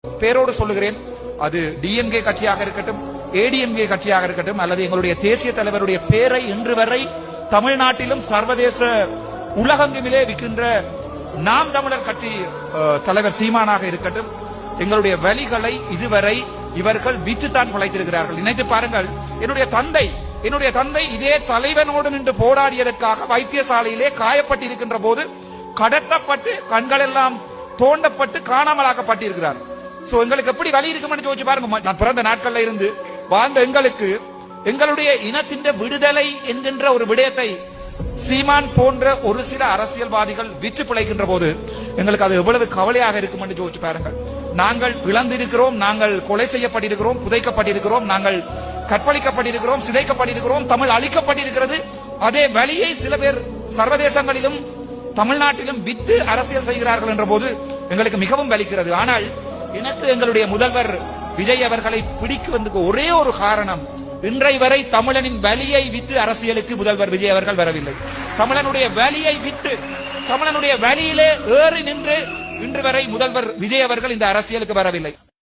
பேரோடு சொல்லுகிறேன், அது டிஎம்கே கட்சியாக இருக்கட்டும், ஏடிஎம்கே கட்சியாக இருக்கட்டும், அல்லது எங்களுடைய தேசிய தலைவருடைய பேரை இன்று வரை தமிழ்நாட்டிலும் சர்வதேச உலகெங்குமிலே விற்கின்ற நாம் தமிழர் கட்சி தலைவர் சீமானாக இருக்கட்டும், எங்களுடைய வழிகளை இதுவரை இவர்கள் விற்றுத்தான் பிழைத்திருக்கிறார்கள். நினைத்து பாருங்கள், என்னுடைய தந்தை இதே தலைவனோடு நின்று போராடியதற்காக வைத்தியசாலையிலே காயப்பட்டிருக்கின்ற போது கடத்தப்பட்டு கண்கள் எல்லாம் தோண்டப்பட்டு காணாமலாக்கப்பட்டிருக்கிறார். சோ எங்களுக்கு எப்படி வழி இருக்கும்னு யோசிச்சு பாருங்க. நான் பிறந்த நாட்கள்ல இருந்து வாழ்ந்த எங்களுக்கு எங்களுடைய இனத்தின் விடுதலை என்கின்ற ஒரு விடயத்தை சீமான் போன்ற ஒரு சில அரசியல்வாதிகள் விற்று பிழைக்கின்ற போது எங்களுக்கு அது எவ்வளவு கவலையாக இருக்கும் என்று யோசிச்சு பாருங்கள். நாங்கள் இழந்திருக்கிறோம், நாங்கள் கொலை செய்யப்பட்டிருக்கிறோம், புதைக்கப்பட்டிருக்கிறோம், நாங்கள் கற்பழிக்கப்பட்டிருக்கிறோம், சிதைக்கப்பட்டிருக்கிறோம், தமிழ் அழிக்கப்பட்டிருக்கிறது. அதே வழியை சில பேர் சர்வதேசங்களிலும் தமிழ்நாட்டிலும் வித்து அரசியல் செய்கிறார்கள் என்ற போது எங்களுக்கு மிகவும் வலிக்கிறது. ஆனால் எனக்கு எங்களுடைய முதல்வர் விஜய் அவர்களை பிடிக்குவதற்கு ஒரே ஒரு காரணம், இன்றை வரை தமிழனின் வலியை வித்து அரசியலுக்கு முதல்வர் விஜய் அவர்கள் வரவில்லை. தமிழனுடைய வலியை வித்து தமிழனுடைய வலியிலே ஏறி நின்று இன்று வரை முதல்வர் விஜய் அவர்கள் இந்த அரசியலுக்கு வரவில்லை.